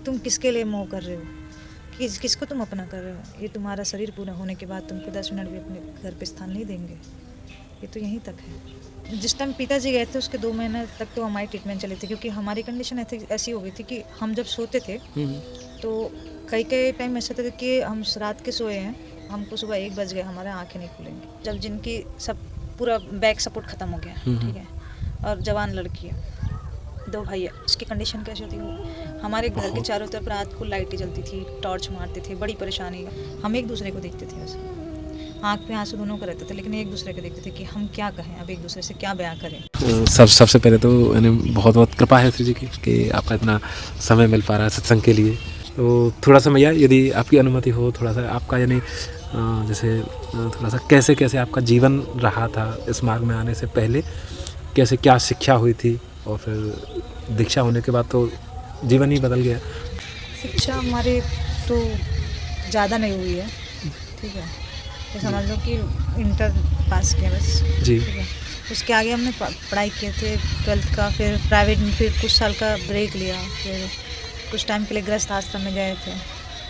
तुम किसके लिए मोह कर रहे हो, किसको तुम अपना कर रहे हो। ये तुम्हारा शरीर पूरा होने के बाद तुमको 10 मिनट भी अपने घर पे स्थान नहीं देंगे। ये तो यहीं तक है। जिस टाइम पिताजी गए थे उसके 2 महीने तक तो हमारी ट्रीटमेंट चली थी, क्योंकि हमारी कंडीशन ऐसी हो गई थी कि हम जब सोते थे तो कई टाइम ऐसा था कि हम रात के सोए हैं, हमको सुबह 1 बज गए, हमारे आंखें नहीं खुलेंगी। जब जिनकी सब पूरा बैक सपोर्ट ख़त्म हो गया, ठीक है, और जवान लड़की है, 2 भाई है, उसकी कंडीशन कैसी होती है। हमारे घर के चारों तरफ रात को लाइटें जलती थी, टॉर्च मारते थे, बड़ी परेशानी। हम एक दूसरे को देखते थे, वैसे आँख पे आंसू दोनों का रहते थे, लेकिन एक दूसरे को देखते थे कि हम क्या कहें, अब एक दूसरे से क्या बयां करें। सबसे पहले तो यानी बहुत बहुत कृपा है श्री जी की कि आपका इतना समय मिल पा रहा है सत्संग के लिए। तो थोड़ा सा भैया यदि आपकी अनुमति हो, थोड़ा सा आपका यानी जैसे थोड़ा सा कैसे आपका जीवन रहा था इस मार्ग में आने से पहले, कैसे क्या शिक्षा हुई थी, और फिर दीक्षा होने के बाद तो जीवन ही बदल गया। शिक्षा हमारी तो ज़्यादा नहीं हुई है, ठीक है, तो समझ लो कि इंटर पास किया बस जी, ठीक है। उसके आगे हमने पढ़ाई किए थे 12th का, फिर प्राइवेट में फिर कुछ साल का ब्रेक लिया, फिर कुछ टाइम के लिए गृहस्थ आश्रम में गए थे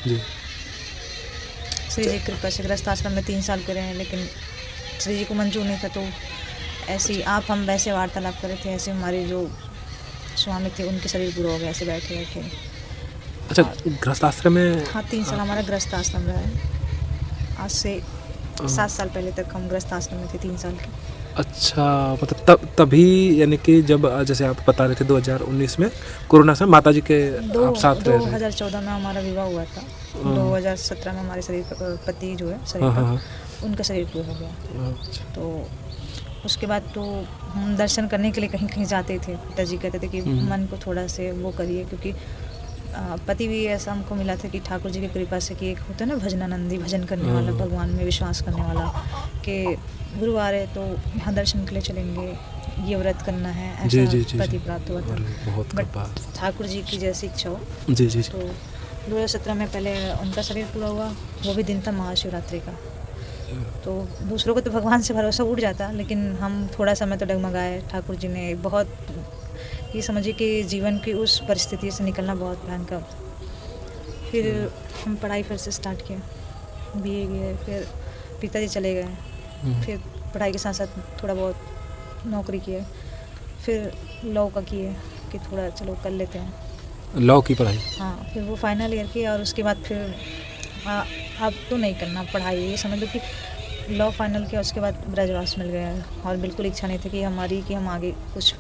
जी। श्री जी की कृपा से। गृहस्थ आश्रम में 3 साल करे हैं, लेकिन श्री जी को मंजूर नहीं था, तो ऐसे ही हम वैसे वार्तालाप कर रहे थे, ऐसे हमारे जो स्वामी थे उनके शरीर पूरा हो गया, ऐसे बैठे बैठे। अच्छा, गृहस्थ आश्रम में? हाँ, 3 साल हमारा गृहस्थ आश्रम रहा है। आज से 7 साल पहले तक हम गृहस्थ आश्रम में थे, 3 साल के। अच्छा, मतलब तभी यानी कि जब जैसे आप बता रहे थे 2019 में कोरोना से माताजी के आप साथ रहे थे। 2014 में हमारा विवाह हुआ था, 2017 में हमारे शरीर पति जो है शरीर का, उनका शरीर पूरा हो गया। तो उसके बाद तो हम दर्शन करने के लिए कहीं कहीं जाते थे। पिताजी कहते थे कि मन को थोड़ा से वो करिए, क्योंकि पति भी ऐसा हमको मिला था कि ठाकुर जी की कृपा से, कि एक होता है ना भजनानंदी, भजन करने वाला, भगवान में विश्वास करने वाला, कि गुरुवार है तो यहाँ दर्शन के लिए चलेंगे, ये व्रत करना है, ऐसा पति प्राप्त हुआ था। बट ठाकुर जी की जैसी इच्छा हो। जी जी। तो 2017 में पहले उनका शरीर पूरा हुआ, वो भी दिन था महाशिवरात्रि का। तो दूसरों को तो भगवान से भरोसा उठ जाता, लेकिन हम थोड़ा समय तो डगमगाए। ठाकुर जी ने बहुत, ये समझिए कि जीवन की उस परिस्थिति से निकलना बहुत भयंकर। फिर हम पढ़ाई फिर से स्टार्ट किया, BA किए, फिर पिताजी चले गए, फिर पढ़ाई के साथ साथ थोड़ा बहुत नौकरी किए, फिर लॉ का किए कि थोड़ा चलो कर लेते हैं लॉ की पढ़ाई। हाँ, फिर वो फाइनल ईयर की, और उसके बाद फिर अब तो नहीं करना पढ़ाई, ये समझ लो कि लॉ फाइनल किया, उसके बाद ब्रजवास मिल गया। और बिल्कुल इच्छा नहीं थी कि हमारी कि हम आगे कुछ,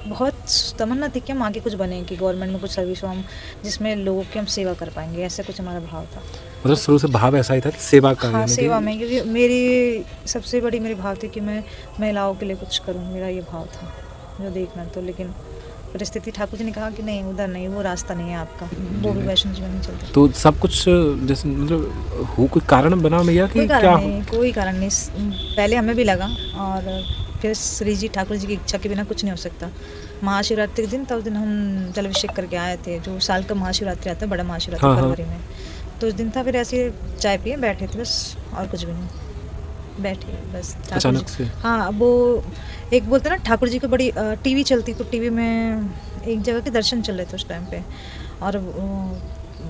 बहुत तमन्ना थी कि हम आगे कुछ बने, कि गवर्नमेंट में कुछ सर्विस हो हम, जिसमें लोगों की हम सेवा कर पाएंगे, ऐसा कुछ हमारा भाव था। मतलब शुरू से भाव ऐसा ही था कि सेवा का। हाँ, सेवा में, क्योंकि मेरी सबसे बड़ी मेरी भाव थी कि मैं महिलाओं के लिए कुछ करूँ, मेरा ये भाव था जो देखना। तो लेकिन परिस्थिति, ठाकुर जी ने कहा कि नहीं, उधर नहीं, वो रास्ता नहीं है आपका, वो भी वैष्णव जीवन नहीं चलता। तो सब कुछ जैसे मतलब हो, कोई कारण बना भैया कि क्या? कोई कारण नहीं। पहले हमें भी लगा, और फिर श्री जी ठाकुर जी की इच्छा के बिना कुछ नहीं हो सकता। महाशिवरात्रि के दिन था, उस दिन हम जलाभिषेक करके आए थे, जो साल का महाशिवरात्रि आता है, बड़ा महाशिवरात्रि फरवरी में, तो उस दिन था। फिर ऐसे चाय पिए बैठे थे बस, और कुछ भी नहीं, बैठे बस। अचानक से? हाँ, वो एक बोलते ना ठाकुर जी को बड़ी टीवी चलती, तो टीवी में एक जगह के दर्शन चल रहे थे उस टाइम पे, और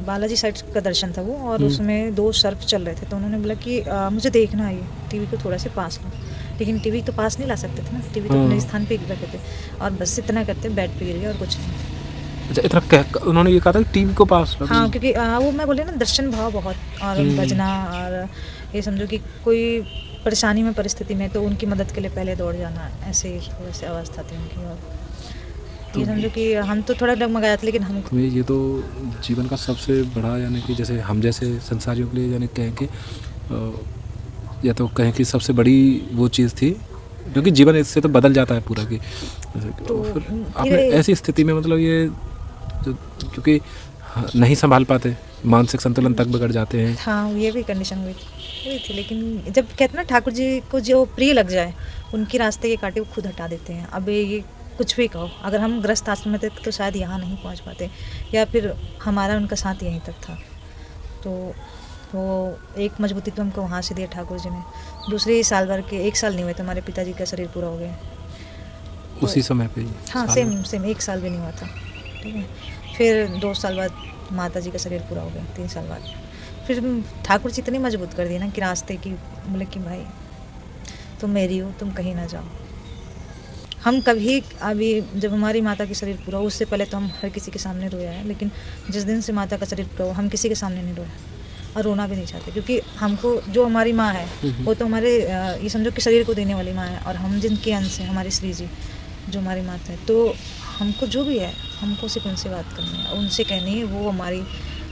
बालाजी साइड का दर्शन था वो, और उसमें 2 सर्प चल रहे थे। तो उन्होंने बोला कि मुझे देखना है, ये टीवी को थोड़ा से पास लो, लेकिन टीवी तो पास नहीं ला सकते थे ना, टीवी तो अपने स्थान पे रखे थे, और बस इतना करते बेड पे गिर गए, और कुछ नहीं। अच्छा, इतना उन्होंने ये कहा था कि टीवी को पास लो? हाँ, क्योंकि वो मैं बोले ना, दर्शन भाव बहुत, और भजना, और ये समझो कि कोई परेशानी में, परिस्थिति में, तो उनकी मदद के लिए पहले दौड़ जाना, ऐसे थोड़ी सी अवस्था थी उनकी। और ये समझो कि हम तो थोड़ा डगमगाए थे, लेकिन हम, ये तो जीवन का सबसे बड़ा, यानी कि जैसे हम जैसे संसारियों के लिए, यानी कहें कि या तो कहें कि सबसे बड़ी वो चीज़ थी, क्योंकि जीवन इससे तो बदल जाता है पूरा की। तो फिर आपने ऐसी स्थिति में मतलब ये क्योंकि नहीं संभाल पाते, मानसिक संतुलन तक बिगड़ जाते हैं। हाँ, ये भी कंडीशन हुई थी। लेकिन जब कहते ना ठाकुर जी को जो प्रिय लग जाए, उनके रास्ते के कांटे वो खुद हटा देते हैं। अब ये कुछ भी कहो, अगर हम गृहस्थ आश्रम में थे तो शायद यहाँ नहीं पहुँच पाते, या फिर हमारा उनका साथ यहीं तक था। तो वो एक मजबूती तो हमको वहाँ से दिया ठाकुर जी ने। दूसरे साल भर के 1 साल नहीं हुए तो हमारे पिताजी का शरीर पूरा हो गया उसी समय पे ही। हाँ, सेम 1 साल भी नहीं हुआ था, ठीक है। फिर 2 साल बाद माता जी का शरीर पूरा हो गया 3 साल बाद। फिर ठाकुर जी इतने मजबूत कर दिए ना कि रास्ते की, बोले कि भाई तुम मेरी हो, तुम कहीं ना जाओ। हम कभी अभी जब हमारी माता का शरीर पूरा, उससे पहले तो हम हर किसी के सामने रोया है, लेकिन जिस दिन से माता का शरीर पूरा हुआ, हम किसी के सामने नहीं रोया और रोना भी नहीं चाहते, क्योंकि हमको जो हमारी माँ है वो तो हमारे ये समझो कि शरीर को देने वाली माँ है, और हम जिनके अंश हैं, हमारी श्री जी जो हमारी माता है, तो हमको जो भी है हमको सिर्फ उनसे बात करनी है, उनसे कहनी है, वो हमारी,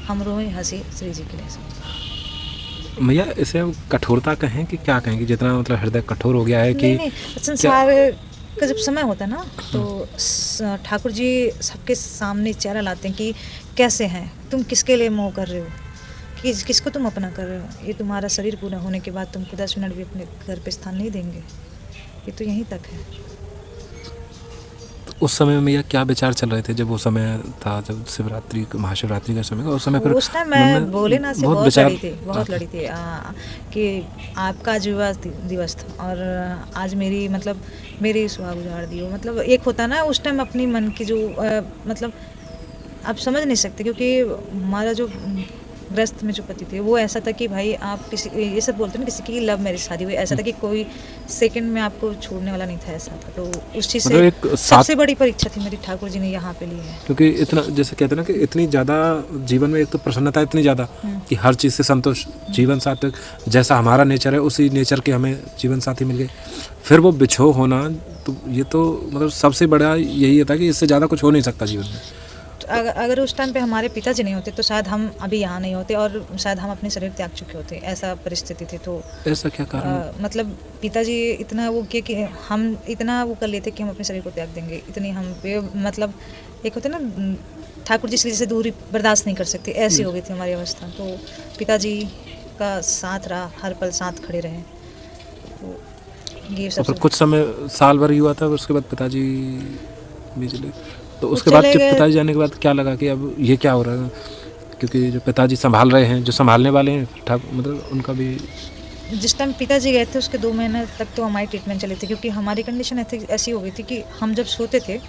हम रोए हंसी श्री जी के लिए सब। भैया इसे हम कठोरता कहें कि क्या कहें, कि जितना मतलब हृदय कठोर हो गया है कि नहीं, संसार का जब समय होता है ना, तो ठाकुर जी सबके सामने चेहरा लाते हैं कि कैसे हैं तुम, किसके लिए मोह कर रहे हो, किसको तुम अपना कर रहे हो, ये तुम्हारा शरीर पूरा होने के बाद तुमको 10 मिनट भी अपने घर पे स्थान नहीं देंगे, ये तो यहीं तक है। उस समय में भैया क्या विचार चल रहे थे जब वो समय था, जब शिवरात्रि महाशिवरात्रि का समय, उस समय फिर उस टाइम मैं भोलेनाथ से बहुत लड़ी थी, कि आपका आज विवाह दिवस था और आज मेरी मतलब मेरी सुहाग उजाड़ दी हो, मतलब एक होता ना उस टाइम अपनी मन की जो मतलब आप समझ नहीं सकते, क्योंकि हमारा जो ग्रस्त में जो पति थे वो ऐसा था कि भाई आप किसी, ये सब बोलते हैं ना किसी की लव मैरिज शादी हुई, ऐसा था कि कोई सेकंड में आपको छोड़ने वाला नहीं था, ऐसा था। तो उस चीज़ से मतलब सबसे बड़ी परीक्षा थी मेरी, ठाकुर जी ने यहाँ पे ली है। क्योंकि इतना जैसे कहते हैं ना कि इतनी ज़्यादा जीवन में एक तो प्रसन्नता इतनी ज़्यादा कि हर चीज़ से संतोष, जीवन साथी जैसा हमारा नेचर है उसी नेचर के हमें जीवन साथी मिल गए, फिर वो बिछो होना, तो ये तो मतलब सबसे बड़ा यही था कि इससे ज़्यादा कुछ हो नहीं सकता जीवन में। अगर उस टाइम पे हमारे पिताजी नहीं होते तो शायद हम अभी यहाँ नहीं होते, और शायद हम अपने शरीर त्याग चुके होते, ऐसा परिस्थिति थी। तो ऐसा क्या कारण? मतलब पिताजी इतना वो कि हम इतना वो कर लेते कि हम अपने शरीर को त्याग देंगे, इतनी हम पे मतलब एक होते ना ठाकुर जी से दूरी बर्दाश्त नहीं कर सकते, ऐसी हो गई थी हमारी अवस्था। तो पिताजी का साथ रहा, हर पल साथ खड़े रहे। तो ये सब कुछ समय साल भर ही हुआ था, उसके बाद पिताजी भी चले, तो उसके बाद जब पिताजी जाने के बाद क्या लगा कि अब ये क्या हो रहा है, क्योंकि जो पिताजी संभाल रहे हैं, जो संभालने वाले हैं मतलब उनका भी, जिस टाइम पिताजी गए थे उसके 2 महीने तक तो हमारी ट्रीटमेंट चली थी, क्योंकि हमारी कंडीशन ऐसी हो गई थी कि हम जब सोते थे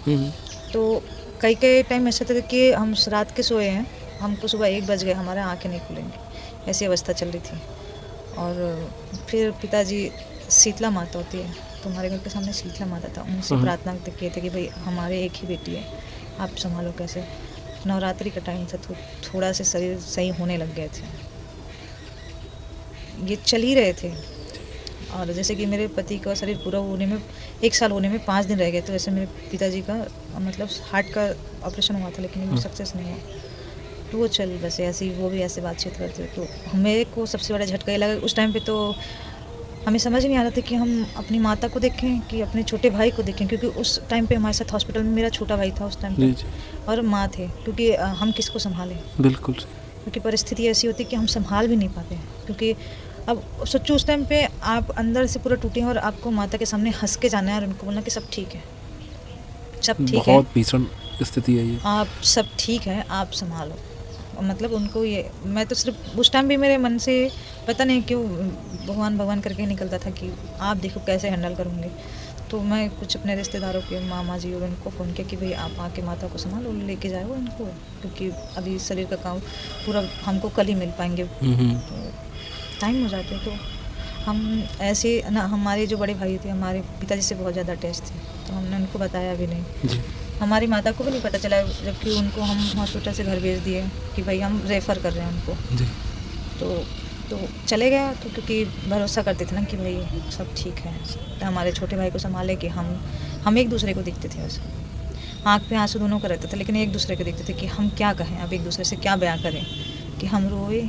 तो कई टाइम ऐसा था कि हम रात के सोए हैं, हमको सुबह 1 बज गए, हमारे आँखें नहीं खुलेंगी, ऐसी अवस्था चल रही थी। और फिर पिताजी, शीतला माता होती है तो हमारे घर के सामने शीतला माता था, उनसे प्रार्थना किए थे कि भाई हमारे एक ही बेटी है, आप संभालो कैसे। नवरात्रि का टाइम था तो थोड़ा से शरीर सही होने लग गए थे, ये चल ही रहे थे। और जैसे कि मेरे पति का शरीर पूरा होने में 1 साल होने में 5 दिन रह गए, तो ऐसे मेरे पिताजी का मतलब हार्ट का ऑपरेशन हुआ था, लेकिन वो सक्सेस नहीं हुआ। तो वो चल बस ऐसे, वो भी ऐसे बातचीत करते। तो मेरे को सबसे बड़ा झटका ये लगा उस टाइम पे, तो हमें समझ नहीं आ रहा था कि हम अपनी माता को देखें कि अपने छोटे भाई को देखें, क्योंकि उस टाइम पे हमारे साथ हॉस्पिटल में मेरा छोटा भाई था उस टाइम पे और माँ थे, क्योंकि हम किसको संभालें। बिल्कुल, क्योंकि परिस्थिति ऐसी होती है कि हम संभाल भी नहीं पाते हैं, क्योंकि अब सोचो उस टाइम पे आप अंदर से पूरा टूटे हैं और आपको माता के सामने हंस के जाना है और उनको बोलना कि सब ठीक है, सब ठीक है, बहुत भीषण स्थिति है ये, आप सब ठीक है, आप संभालो। मतलब उनको ये, मैं तो सिर्फ उस टाइम भी मेरे मन से पता नहीं क्यों भगवान करके निकलता था कि आप देखो कैसे हैंडल करूँगी। तो मैं कुछ अपने रिश्तेदारों के मामा जी और उनको फ़ोन किया कि भाई आप आके माता को संभालो, लेके जाओ उनको, क्योंकि अभी शरीर का काम पूरा हमको कल ही मिल पाएंगे, तो टाइम हो जाते। तो हम ऐसे ना, हमारे जो बड़े भाई थे हमारे पिताजी से बहुत ज़्यादा अटैच थे, तो हमने उनको बताया भी नहीं। हमारी माता को भी नहीं पता चला, जबकि उनको हम हॉस्पिटल से घर भेज दिए कि भाई हम रेफ़र कर रहे हैं उनको। तो चले गया, तो क्योंकि भरोसा करते थे ना कि भाई सब ठीक है, तो हमारे छोटे भाई को संभाले कि हम एक दूसरे को दिखते थे, वैसे आँख पे आंसू दोनों का रहता था, लेकिन एक दूसरे को देखते थे कि हम क्या कहें, अब एक दूसरे से क्या बयां करें, कि हम रोए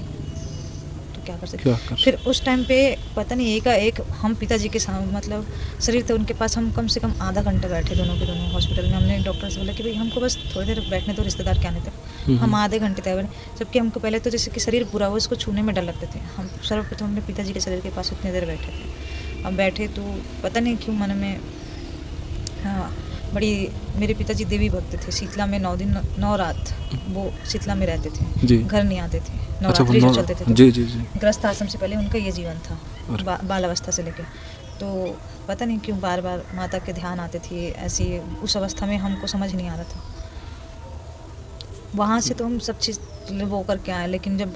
तो क्या कर सकते। फिर उस टाइम पे पता नहीं एक हम पिताजी के साथ मतलब शरीर थे उनके पास, हम कम से कम आधा घंटा बैठे दोनों के दोनों हॉस्पिटल में। हमने डॉक्टर से बोला कि भाई हमको बस थोड़ी देर बैठने तो, रिश्तेदार क्या नहीं थे, हम आधे घंटे तक बैठे, जबकि हमको पहले तो जैसे कि शरीर पूरा हो इसको छूने में डर लगते थे। हम सर्वप्रथम हमने पिताजी के शरीर के पास इतनी देर बैठे थे। अब बैठे तो पता नहीं क्यों मन में बड़ी, मेरे पिताजी देवी भक्त थे, शीतला में 9 दिन 9 रात वो शीतला में रहते थे, घर नहीं आते थे, नवरात्रि जो चलते थे। जी। गृहस्थ आश्रम से पहले उनका ये जीवन था, बाल अवस्था से लेकर। तो पता नहीं क्यों बार बार माता के ध्यान आते थे, ऐसी उस अवस्था में हमको समझ नहीं आ रहा था। वहाँ से तो हम सब चीज़ वो करके आए, लेकिन जब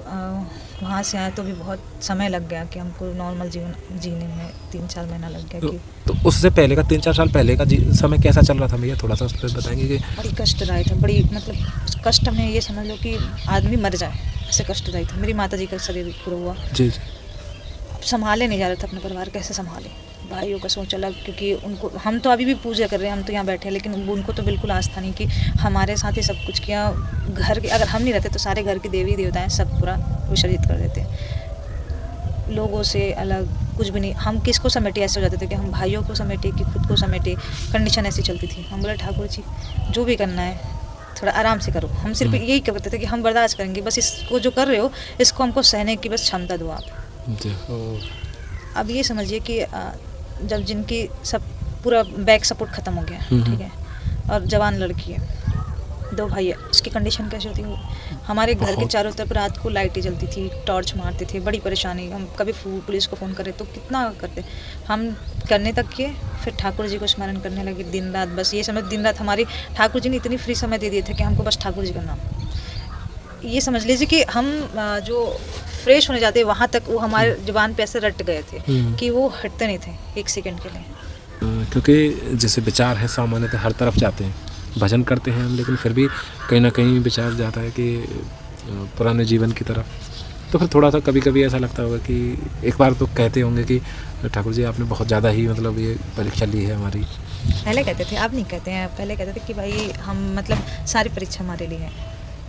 वहाँ से आए तो भी बहुत समय लग गया कि हमको नॉर्मल जीवन जीने में 3-4 महीना लग गया कि तो उससे पहले का 3-4 साल पहले का समय कैसा चल रहा था भैया, थोड़ा सा उस पर बताएंगे कि बड़ी कष्टदायी था, बड़ी मतलब उस कष्ट में ये समझ लो कि आदमी मर जाए, ऐसे कष्टदायी था। मेरी माता जी का शरीर पूरा हुआ, जी जी अब संभाले नहीं जा रहा था अपना परिवार, कैसे संभाले। भाइयों का सोच अलग, क्योंकि उनको हम तो अभी भी पूजा कर रहे हैं, हम तो यहाँ बैठे हैं, लेकिन उनको तो बिल्कुल आस्था नहीं कि हमारे साथ ही सब कुछ किया। घर के अगर हम नहीं रहते तो सारे घर के देवी देवताएं सब पूरा विसर्जित कर देते। लोगों से अलग कुछ भी नहीं, हम किसको समेटे ऐसे हो जाते थे कि हम भाइयों को समेटे कि खुद को समेटे। कंडीशन ऐसी चलती थी। हम बोले ठाकुर जी जो भी करना है थोड़ा आराम से करो। हम सिर्फ यही करते थे कि हम बर्दाश्त करेंगे, बस इसको जो कर रहे हो इसको हमको सहने की बस क्षमता दो आप। अब ये समझिए कि जब जिनकी सब पूरा बैक सपोर्ट ख़त्म हो गया, ठीक है, और जवान लड़की है, 2 भाई है, उसकी कंडीशन कैसी होती है। हमारे घर के चारों तरफ रात को लाइटें जलती थी, टॉर्च मारते थे, बड़ी परेशानी। हम कभी पुलिस को फ़ोन करें तो कितना करते, हम करने तक किए, फिर ठाकुर जी को स्मरण करने लगे दिन रात। बस ये समझ दिन रात हमारी ठाकुर जी ने इतनी फ्री समय दे दिए थे कि हमको बस ठाकुर जी का नाम, ये समझ लीजिए कि हम जो फ्रेश होने जाते वहाँ तक वो हमारे जुबान पे ऐसे रट गए थे कि वो हटते नहीं थे 1 सेकंड के लिए। क्योंकि जैसे विचार है सामान्यतः हर तरफ जाते हैं, भजन करते हैं हम, लेकिन फिर भी कहीं ना कहीं विचार जाता है कि पुराने जीवन की तरफ। तो फिर थोड़ा सा कभी कभी ऐसा लगता होगा कि एक बार तो कहते होंगे कि ठाकुर जी आपने बहुत ज़्यादा ही मतलब ये परीक्षा ली है हमारी। पहले कहते थे, अब नहीं कहते हैं। पहले कहते थे कि भाई हम मतलब सारी परीक्षा हमारे लिए है,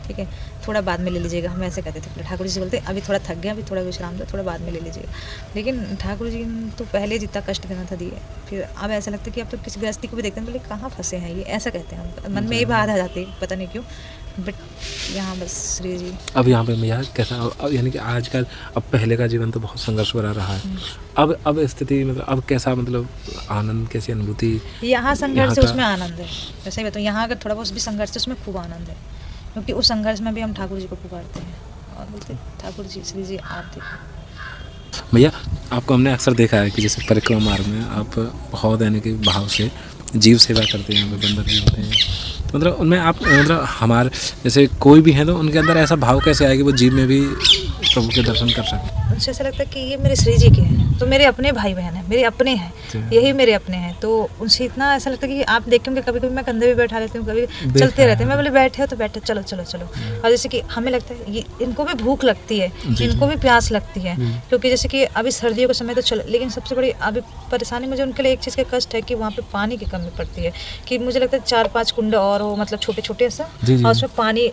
ठीक है, थोड़ा बाद में ले लीजिएगा, हम ऐसे कहते थे। ठाकुर जी से बोलते अभी थोड़ा थक गया, अभी थोड़ा विश्राम दो, थोड़ा बाद में ले लीजिएगा। लेकिन ठाकुर जी तो पहले जितना कष्ट देना था दिए, फिर अब ऐसा लगता है कि अब तो किसी गृहस्थी को भी देखते हैं, बोले कहाँ फंसे हैं ये, ऐसा कहते हैं हम, मन में ये बात आ जाती है, पता नहीं क्यों। बट यहाँ बस श्री जी अब यहाँ पे भैया कैसा, अब यानी कि आजकल अब पहले का जीवन तो बहुत संघर्ष भरा रहा है, अब स्थिति मतलब अब कैसा, मतलब आनंद, कैसी अनुभूति? यहाँ संघर्ष है उसमें आनंद है। वैसे ही बताऊँ, यहाँ अगर थोड़ा बहुत भी संघर्ष है उसमें खूब आनंद है, क्योंकि उस संघर्ष में भी हम ठाकुर जी को पुकारते हैं और बोलते ठाकुर जी श्री जी आप देखो। भैया आपको हमने अक्सर देखा है कि जैसे परिक्रमा मार्ग में आप बहुत यानी कि भाव से जीव सेवा करते हैं, बंदर भी होते हैं, तो मतलब उनमें आप मतलब हमारे जैसे कोई भी है तो उनके अंदर ऐसा भाव कैसे आए कि वो जीव में भी प्रभु के दर्शन कर सकें? उनसे ऐसा लगता है कि ये मेरे श्री जी के हैं, तो मेरे अपने भाई बहन हैं, मेरे अपने हैं, यही मेरे अपने हैं। तो उनसे इतना ऐसा लगता है कि आप देखेंगे, कभी कभी मैं कंधे पे बैठा लेती हूँ, कभी चलते रहते हैं, मैं बोले बैठे हो तो बैठे, चलो चलो चलो। और जैसे कि हमें लगता है ये इनको भी भूख लगती है, इनको भी प्यास लगती है, क्योंकि जैसे कि अभी सर्दियों का समय तो चलो, लेकिन सबसे बड़ी अभी परेशानी मुझे उनके लिए एक चीज़ का कष्ट है कि वहाँ पे पानी की कमी पड़ती है। कि मुझे लगता है 4-5 कुंड और हो, मतलब छोटे छोटे ऐसा, और उसमें पानी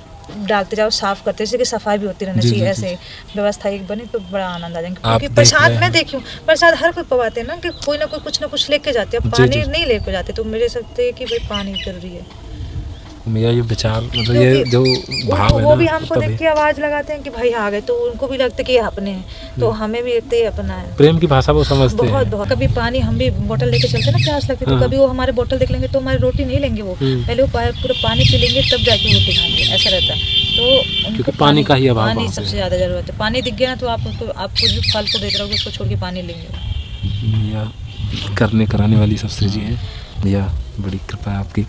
डालते जाओ, साफ करते, जैसे कि सफाई भी होती रहनी चाहिए। ऐसे व्यवस्था एक बने तो बड़ा आनंद आ जाएगा। क्योंकि प्रसाद मैं देखी हूँ, प्रसाद हर कोई पवाते हैं ना, कि कोई ना कोई कुछ ना कुछ लेके जाते हैं, पानी नहीं लेके जाते। तो मेरे सकते हैं कि भाई पानी जरूरी है। मेरा ये विचार मतलब ये जो भाव है वो ना, भी हमको देख के आवाज लगाते हैं कि भाई आ गए, तो उनको भी लगता है कि ये अपने हैं, तो हमें भी लगता है अपना है। प्रेम की भाषा वो समझते हैं। बहुत कभी पानी हम भी बोतल लेके चलते हैं ना, प्यास लगती है, तो कभी वो हमारे बोतल देख लेंगे तो हमारी रोटी नहीं लेंगे, वो पहले वो पूरा पानी पी लेंगे तब जाके रोटी खाएंगे, ऐसा रहता है। तो क्योंकि पानी का ही अभाव, पानी सबसे ज़्यादा जरूरत है। पानी दिख गया ना तो आप कुछ भी फल को देख रहोगे, उसको छोड़ के पानी लेंगे। या करने कराने वाली सबसे जी हैं या बड़ी कृपा है आपकी।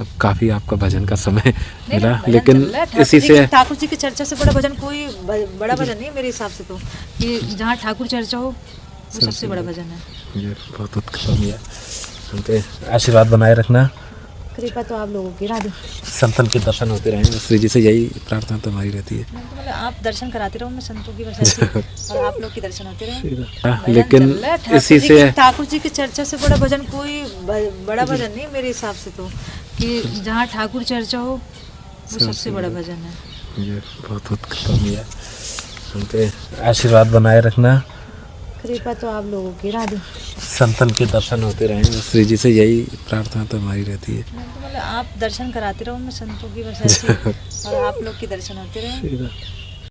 अब काफ़ी आपका भजन का समय मिला, लेकिन इसी से ठाकुर जी की चर्चा से बड़ा भजन कोई बड़ा भजन नहीं मेरे हिसाब से, तो कि जहाँ ठाकुर चर्चा हो वो सबसे बड़ा भजन है। ये बहुत बहुत कृपा मिला, हम पे आशीर्वाद बनाए रखना। कृपा तो आप लोगों की, राधे संतन के दर्शन होते रहेंगे, श्री जी से यही प्रार्थना तो हमारी रहती है। मतलब आप दर्शन कराते रहो, मैं संतों की वजह और आप लोग के दर्शन होते रहे। लेकिन इसी से ठाकुर जी की चर्चा से बड़ा भजन कोई बड़ा भजन नहीं मेरे हिसाब से, तो कि जहाँ ठाकुर चर्चा हो वो सबसे बड़ा भजन है। ये बहुत बहुत कृपा मिला, हम पे आशीर्वाद बनाए रखना। कृपा तो आप लोगों की, राधे संतन के दर्शन होते रहेंगे, श्री जी से यही प्रार्थना तो हमारी रहती है। मतलब आप दर्शन कराते रहो, मैं संतों की वजह से और आप लोग के दर्शन होते रहे।